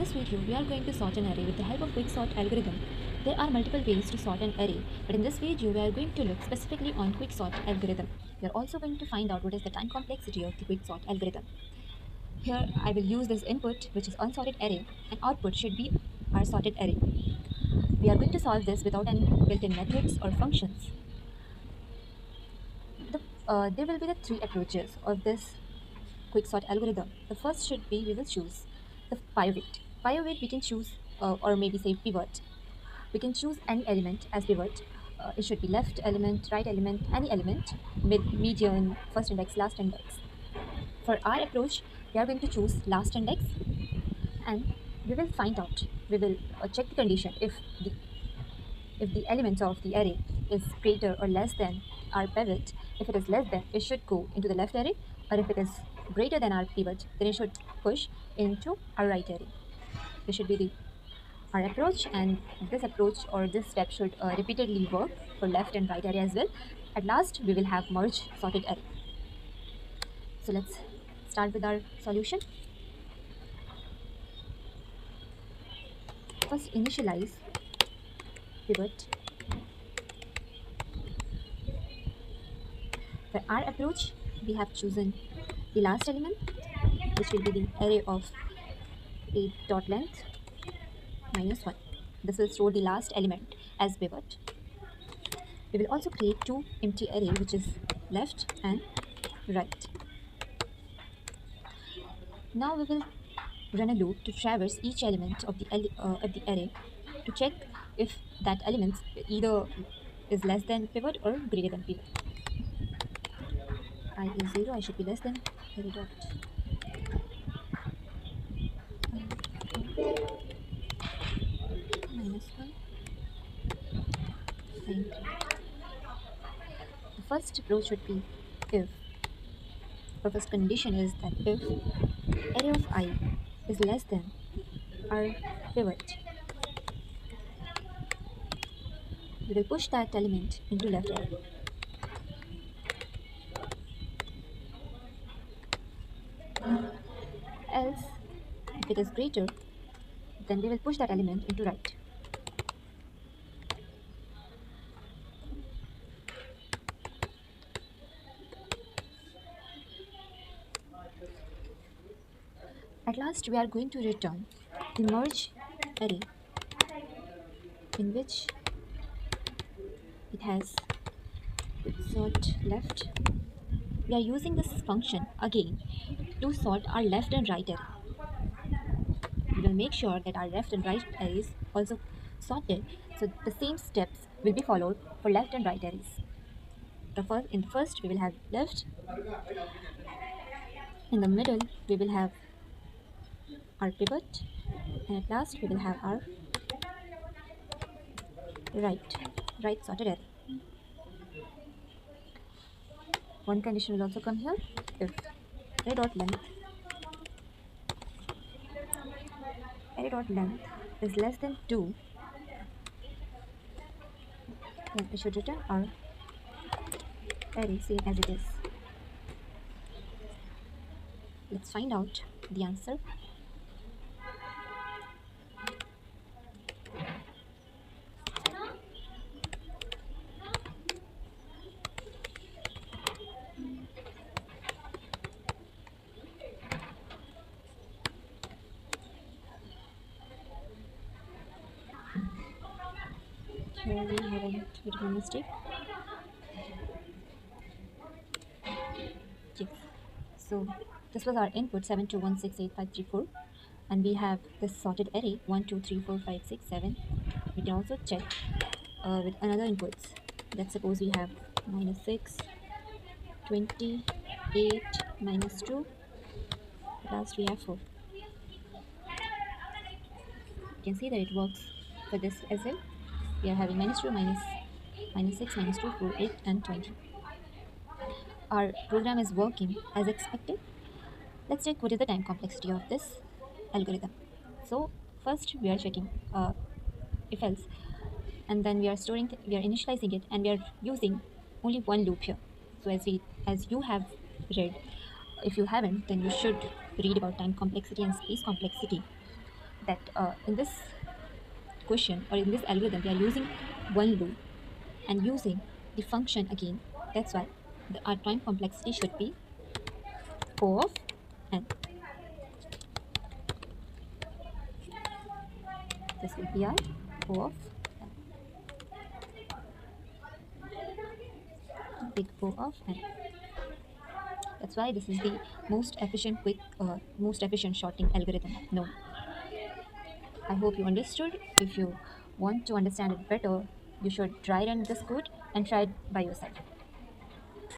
this video, we are going to sort an array with the help of quicksort algorithm. There are multiple ways to sort an array, but in this video, we are going to look specifically on quicksort algorithm. We are also going to find out what is the time complexity of the quicksort algorithm. Here, I will use this input, which is unsorted array, and output should be our sorted array. We are going to solve this without any built-in methods or functions. There will be the three approaches of this quicksort algorithm. The first should be we will choose the pivot. Pivot we can choose or maybe say pivot. We can choose any element as pivot. It should be left element, right element, any element, median, first index, last index. For our approach, we are going to choose last index and we will find out, we will check the condition if the element of the array is greater or less than our pivot. If it is less than, it should go into the left array, or if it is greater than our pivot, then it should push into our right array. This should be our approach, and this approach or this step should repeatedly work for left and right array as well. At last, we will have merge sorted array. So let's start with our solution. First, initialize pivot. For our approach, we have chosen the last element, which will be the array of 8 dot length minus 1. This will store the last element as pivot. We will also create two empty array, which is left and right. Now we will run a loop to traverse each element of the array to check if that element either is less than pivot or greater than pivot. I is 0, I should be less than array dot minus 1 and the first approach would be if the first condition is that if array of I is less than our pivot, we will push that element into left array. Else, if it is greater, then we will push that element into right. At last, we are going to return the merge array in which it has sort left. We are using this function again to sort our left and right array. We will make sure that our left and right arrays also sorted, so the same steps will be followed for left and right arrays. In the first, we will have left. In the middle, we will have our pivot, and at last we will have our right sorted array. One condition will also come here. If array dot length is less than 2, then we should return our array same as it is. Let's find out the answer. Here we have a little mistake. Yes. So this was our input 72168534, and we have this sorted array 1 2 3 4 5 6 7. We can also check with another inputs. Let's suppose we have -6 28 -2. Last we have 4. You can see that it works for this as well. We are having -2 -6 -2 4 8 and 20. Our program is working as expected. Let's check what is the time complexity of this algorithm. So first we are checking if else, and then we are initializing it, and we are using only one loop here. So as you have read, if you haven't, then you should read about time complexity and space complexity. that in this question or in this algorithm we are using one loop and using the function again. That's why our time complexity should be O of n. This will be our O of n, big O of n. That's why this is the most efficient sorting algorithm known. I hope you understood. If you want to understand it better, you should try run this code and try it by yourself.